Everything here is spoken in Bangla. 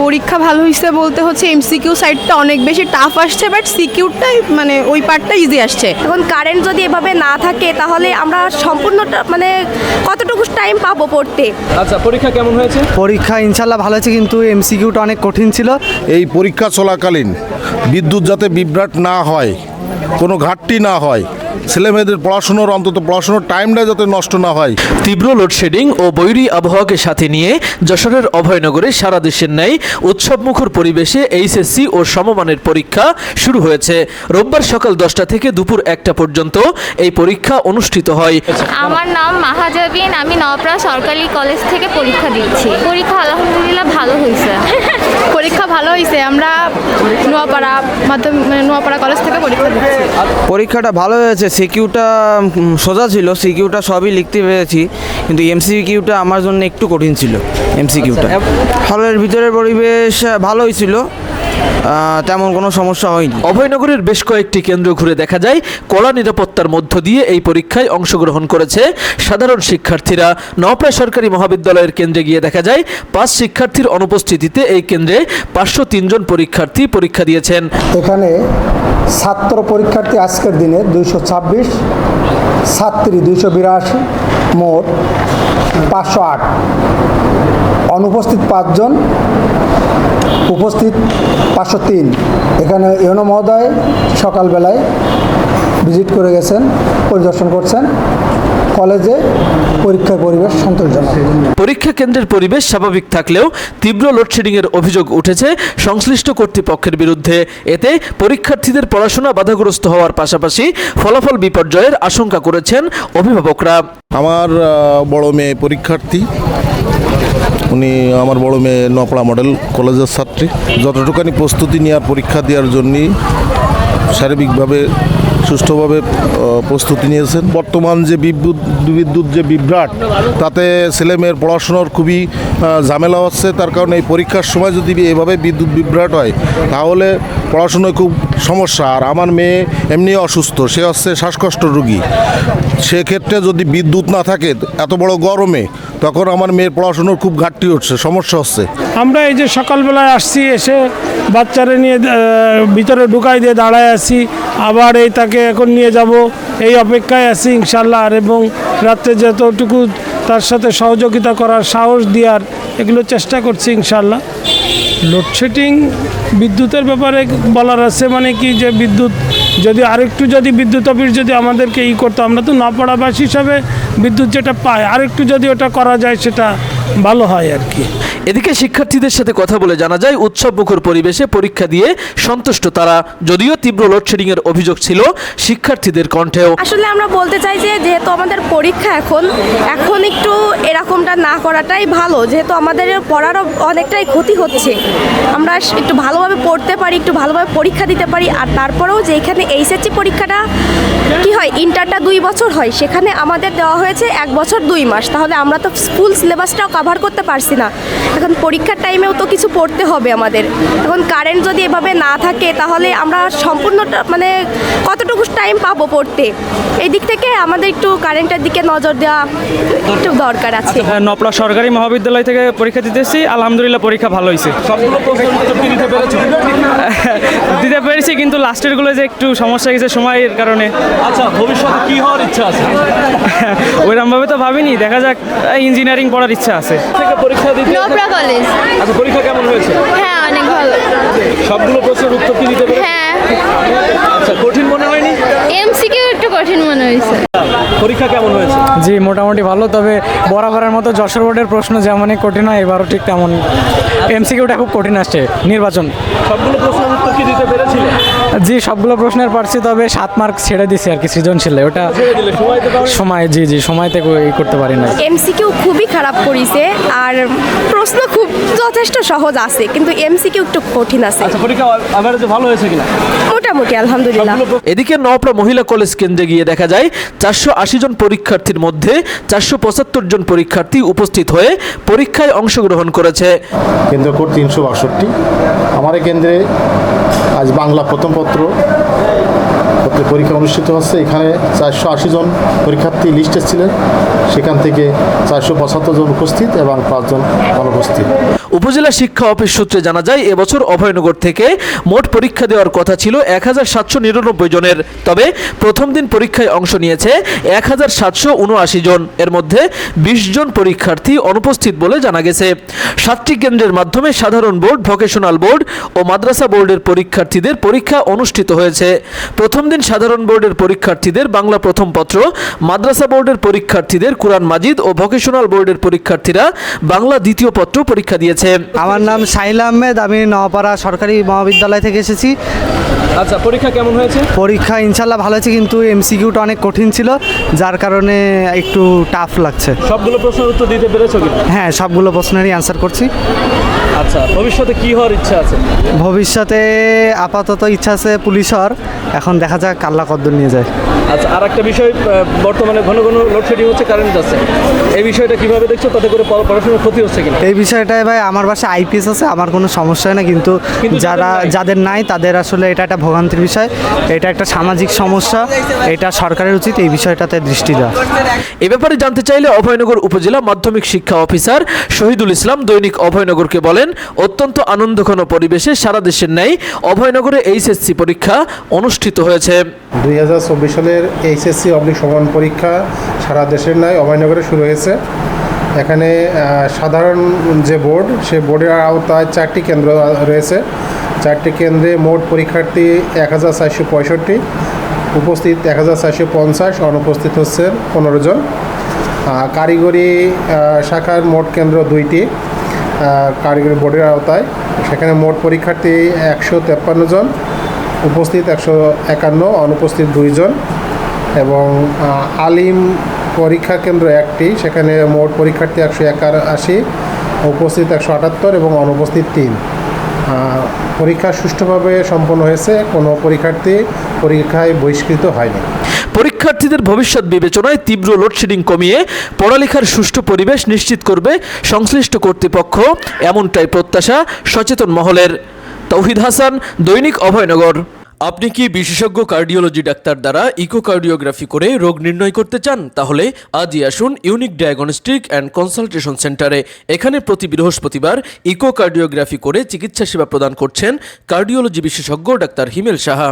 পরীক্ষা ভালো হয়েছে বলতে হচ্ছে এমসিকিউ সাইডটা অনেক বেশি টাফ আসছে, বাট সিকিউরটাই মানে ওই পার্টটা ইজি আসছে। এখন কারেন্ট যদি এভাবে না থাকে তাহলে আমরা সম্পূর্ণটা মানে কতটুকু টাইম পাবো পড়তে। আচ্ছা, পরীক্ষা কেমন হয়েছে? পরীক্ষা ইনশাল্লাহ ভালো হয়েছে, কিন্তু এমসিকিউটা অনেক কঠিন ছিল। এই পরীক্ষা চলাকালীন বিদ্যুৎ যাতে বিভ্রাট না হয়, কোনো ঘাটতি না হয়, ছেলেমেয়েদের পড়াশোনার টাইমটা যাতে নষ্ট না হয়। তীব্র লোডশেডিং ও বৈরী আবহাওয়াকে সাথে নিয়ে যশোরের অভয়নগরে সারা দেশের ন্যায় উৎসবমুখর পরিবেশে এইচএসসি ও সমমানের পরীক্ষা শুরু হয়েছে। রোববার সকাল 10টা থেকে দুপুর 1টা পর্যন্ত এই পরীক্ষা অনুষ্ঠিত হয়। আমার নাম মাহাজাবিন, আমি নওপাড়া সরকারি কলেজ থেকে পরীক্ষা দিচ্ছি। পরীক্ষা আলহামদুলিল্লাহ ভালো হয়েছে। পরীক্ষা ভালো হয়েছে, আমরা নোয়াপাড়া কলেজ থেকে পরীক্ষা দিচ্ছি। পরীক্ষাটা ভালো হয়েছে, সিকিউটা সোজা ছিল, সিকিউটা সবই লিখতে পেরেছি, কিন্তু এমসিকিউটা আমার জন্য একটু কঠিন ছিল। এমসিকিউটা হলের ভিতরের পরিবেশ ভালোই ছিল, তেমন কোনো সমস্যা হয়নি। অভয়নগরের বেশ কয়েকটি কেন্দ্র ঘুরে দেখা যায় কড়া নিরাপত্তার মধ্য দিয়ে এই পরীক্ষায় অংশগ্রহণ করেছে সাধারণ শিক্ষার্থীরা। নওপাড়া সরকারি মহাবিদ্যালয়ের কেন্দ্রে গিয়ে দেখা যায় 5 শিক্ষার্থীর অনুপস্থিতিতে এই কেন্দ্রে 503 জন পরীক্ষার্থী পরীক্ষা দিয়েছেন। এখানে ছাত্র পরীক্ষার্থী আজকের দিনে 226, ছাত্রী 282, মোট 508, অনুপস্থিত 5 জন, উপস্থিত 503। এখানে ইউনো মহোদয় সকালবেলায় ভিজিট করে গেছেন, পরিদর্শন করছেন। কলেজে পরীক্ষার পরিবেশ সন্তোষজনক। পরীক্ষা কেন্দ্রের পরিবেশ স্বাভাবিক থাকলেও তীব্র লোডশেডিংয়ের অভিযোগ উঠেছে সংশ্লিষ্ট কর্তৃপক্ষের বিরুদ্ধে। এতে পরীক্ষার্থীদের পড়াশোনা বাধাগ্রস্ত হওয়ার পাশাপাশি ফলাফল বিপর্যয়ের আশঙ্কা করেছেন অভিভাবকরা। আমার বড় মেয়ে পরীক্ষার্থী, আমার বড় মেয়ে নওপাড়া মডেল কলেজের ছাত্রী। যতটুকুনি প্রস্তুতি নেওয়ার পরীক্ষা দেওয়ার জন্যই শারীরিকভাবে সুষ্ঠুভাবে প্রস্তুতি নিয়েছেন। বর্তমান যে বিদ্যুৎ যে বিভ্রাট, তাতে ছেলেমেয়ের পড়াশোনার খুবই ঝামেলা হচ্ছে। তার কারণে এই পরীক্ষার সময় যদি এভাবে বিদ্যুৎ বিভ্রাট হয় তাহলে পড়াশোনায় খুব সমস্যা। আর আমার মেয়ে এমনি অসুস্থ, সে হচ্ছে শ্বাসকষ্ট রোগী। সেক্ষেত্রে যদি বিদ্যুৎ না থাকে এত বড় গরমে, তখন আমার মেয়ের পড়াশোনার খুব ঘাটতি হচ্ছে, সমস্যা হচ্ছে। আমরা এই যে সকালবেলায় আসছি, এসে বাচ্চারা নিয়ে ভিতরে ঢুকাই দিয়ে দাঁড়ায় আছি, আবার এই তাকে এখন নিয়ে যাব এই অপেক্ষায় আছি ইনশাল্লাহ। আর এবং রাত্রে যতটুকু তার সাথে সহযোগিতা করার, সাহস দেওয়ার, এগুলো চেষ্টা করছি ইনশাল্লাহ। লোডশেডিং বিদ্যুতের ব্যাপারে বলার আছে, মানে কি যে বিদ্যুৎ যদি বিদ্যুৎ অফিস যদি আমাদেরকে করতো, আমরা তো নওপাড়াবাসী হিসাবে বিদ্যুৎ যেটা পাই, আরেকটু যদি ওটা করা যায় সেটা ভালো হয় আর কি। এদিকে শিক্ষার্থীদের সাথে কথা বলে জানা যায় উৎসবমুখর পরিবেশে পরীক্ষা দিয়ে সন্তুষ্ট তারা, যদিও তীব্র লোডশেডিং এর অভিযোগ ছিল শিক্ষার্থীদের কণ্ঠেও। আসলে আমরা বলতে চাই যে যেহেতু আমাদের পরীক্ষা এখন একটু এরকমটা না করাটাই ভালো, যেহেতু আমাদের পড়ারও অনেকটাই ক্ষতি হচ্ছে। আমরা একটু ভালোভাবে পড়তে পারি, একটু ভালোভাবে পরীক্ষা দিতে পারি। আর তারপরেও যে এখানে এইচএসসি পরীক্ষাটা কি হয়, ইন্টারটা 2 বছর হয়, সেখানে আমাদের দেওয়া হয়েছে 1 বছর 2 মাস। তাহলে আমরা তো ফুল সিলেবাসটাও কভার করতে পারছি না। এখন পরীক্ষার টাইমেও তো কিছু পড়তে হবে আমাদের। এখন কারেন্ট যদি এভাবে না থাকে তাহলে আমরা সম্পূর্ণটা মানে কতটুকু টাইম পাবো পড়তে। এই দিক থেকে আমাদের একটু কারেন্টের দিকে নজর দেওয়া একটু দরকার আছে। নওপাড়া সরকারি মহাবিদ্যালয় থেকে পরীক্ষা দিতেছি, আলহামদুলিল্লাহ পরীক্ষা ভালো হয়েছে। দিতে পেরেছি, কিন্তু লাস্টেরগুলো যে একটু সমস্যা গেছে সময়ের কারণে। আচ্ছা, ভবিষ্যতে কি হওয়ার ইচ্ছা আছে? ওইরকমভাবে তো ভাবিনি, দেখা যাক। ইঞ্জিনিয়ারিং পড়ার ইচ্ছা আছে। পরীক্ষা দিতে নওপাড়া কলেজ। আচ্ছা, পরীক্ষা কেমন হয়েছে? হ্যাঁ, অনেক ভালো। সবগুলো প্রশ্নের উত্তর কি দিতে পেরেছেন? হ্যাঁ। আচ্ছা, কঠিন মনে হয়নি? এমসিকিউ একটু কঠিন মনে হয়েছে। পরীক্ষা কেমন হয়েছে? জি, মোটামুটি ভালো। তবে বরাবরের মতো যশোর বোর্ডের প্রশ্ন যেমনই কঠিন হয়, এবারও ঠিক তেমন। এমসিকিউটা খুব কঠিন আসছে। নির্বাচন সবগুলো প্রশ্নের উত্তর কি দিতে পেরেছিলেন? জি, সবগুলো প্রশ্নের পারছি, তবে 7 মার্ক ছেড়ে দিছি আর কি সৃজনশীলে। ওটা সময় সময়তে করতে পারি না। এমসিকিউ খুবই খারাপ করেছে, আর প্রশ্ন খুব যথেষ্ট সহজ আছে, কিন্তু এমসিকিউ একটু কঠিন আছে। আচ্ছা, পরীক্ষা এভারেজে ভালো হয়েছে কিনা? মোটামুটি আলহামদুলিল্লাহ। এদিকে নওপাড়া মহিলা কলেজ কেন্দ্রে গিয়ে দেখা যায় 480 জন পরীক্ষার্থীর মধ্যে 475 জন পরীক্ষার্থী উপস্থিত হয়ে পরীক্ষায় অংশগ্রহণ করেছে। কেন্দ্র কোড 362। আমার এই কেন্দ্রে আজ বাংলা প্রথম পত্র পরীক্ষা অনুষ্ঠিত হচ্ছে। এখানে 480 জন পরীক্ষার্থী লিস্টে ছিলেন, সেখান থেকে 475 জন উপস্থিত এবং 5 জন অনুপস্থিত। উপজেলা শিক্ষা অফিস সূত্রে জানা যায় এবছর অভয়নগর থেকে মোট পরীক্ষা দেওয়ার কথা ছিল 1799 জনের, তবে প্রথম দিন পরীক্ষায় অংশ নিয়েছে 1779 জন। এর মধ্যে 20 জন পরীক্ষার্থী অনুপস্থিত বলে জানা গেছে। 7টি কেন্দ্রের মাধ্যমে সাধারণ বোর্ড, ভোকেশনাল বোর্ড ও মাদ্রাসা বোর্ডের পরীক্ষার্থীদের পরীক্ষা অনুষ্ঠিত হয়েছে। প্রথম দিন সাধারণ বোর্ডের পরীক্ষার্থীদের বাংলা প্রথম পত্র, মাদ্রাসা বোর্ডের পরীক্ষার্থীদের কুরআন মাজিদ ও ভোকেশনাল বোর্ডের পরীক্ষার্থীরা বাংলা দ্বিতীয় পত্র পরীক্ষা দিয়েছে। আমার নাম সাহিল আহমেদ, আমি নওপাড়া সরকারি মহাবিদ্যালয় থেকে এসেছি। আচ্ছা, পরীক্ষা কেমন হয়েছে? পরীক্ষা ইনশাল্লাহ ভালো হয়েছে, কিন্তু এমসিকিউটা অনেক কঠিন ছিল, যার কারণে একটু টাফ লাগছে। সবগুলো প্রশ্নের উত্তর দিতে পেরেছো কি? হ্যাঁ, সবগুলো প্রশ্নেরই অ্যান্সার করছি। আচ্ছা, ভবিষ্যতে কি হওয়ার ইচ্ছা আছে? ভবিষ্যতে আপাতত ইচ্ছা আছে পুলিশ হওয়ার, এখন দেখা যাক আল্লাহ কদ্দুর নিয়ে যায়। আচ্ছা, আর একটা বিষয়, বর্তমানে ঘন ঘন লোডশেডিং হচ্ছে, কারেন্ট যাচ্ছে, এই বিষয়টা কিভাবে দেখছো? তাতে করে পড়াশোনার ক্ষতি হচ্ছে কিনা? এই বিষয়টায় ভাই আমার বাসায় আইপিএস আছে, আমার কোনো সমস্যা হয় না, কিন্তু যাদের নাই তাদের আসলে এটা একটা ভোগান্তির বিষয়, এটা একটা সামাজিক সমস্যা, এটা সরকারের উচিত এই বিষয়টাতে দৃষ্টি দেওয়া। এ ব্যাপারে জানতে চাইলে অভয়নগর উপজেলা মাধ্যমিক শিক্ষা অফিসার শহীদুল ইসলাম দৈনিক অভয়নগরকে বলেন, অত্যন্ত আনন্দঘন পরিবেশে সারা দেশের ন্যায় অভয়নগরে এইচএসসি পরীক্ষা অনুষ্ঠিত হয়েছে। 2024 সালের এইচএসসি সমান পরীক্ষা সারা দেশের ন্যায় অভয়নগরে শুরু হয়েছে। এখানে সাধারণ যে বোর্ড, সে বোর্ডের আওতায় 4টি কেন্দ্র রয়েছে। 4টি কেন্দ্রে মোট পরীক্ষার্থী 1465, উপস্থিত 1450, অনুপস্থিত হচ্ছেন 15 জন। কারিগরি শাখার মোট কেন্দ্র 2টি কারিগরি বোর্ডের আওতায়, সেখানে মোট পরীক্ষার্থী 153 জন, উপস্থিত 151, অনুপস্থিত 2 জন। এবং আলিম পরীক্ষা কেন্দ্র 1টি, সেখানে মোট পরীক্ষার্থী 181, উপস্থিত 178 এবং অনুপস্থিত 3। পরীক্ষা সুষ্ঠুভাবে সম্পন্ন হয়েছে, কোনো পরীক্ষার্থী পরীক্ষায় বহিষ্কৃত হয়নি। পরীক্ষার্থীদের ভবিষ্যৎ বিবেচনায় তীব্র লোডশেডিং কমিয়ে পড়ালেখার সুষ্ঠু পরিবেশ নিশ্চিত করবে সংশ্লিষ্ট কর্তৃপক্ষ, এমনটাই প্রত্যাশা সচেতন মহলের। তৌহিদ হাসান, দৈনিক অভয়নগর। আপনি কি বিশেষজ্ঞ কার্ডিওলজি ডাক্তার দ্বারা ইকোকার্ডিওগ্রাফি করে রোগ নির্ণয় করতে চান? তাহলে আজই আসুন ইউনিক ডায়াগনস্টিক অ্যান্ড কনসালটেশন সেন্টারে। এখানে প্রতি বৃহস্পতিবার ইকোকার্ডিওগ্রাফি করে চিকিৎসা সেবা প্রদান করছেন কার্ডিওলজি বিশেষজ্ঞ ডাক্তার হিমেল সাহা।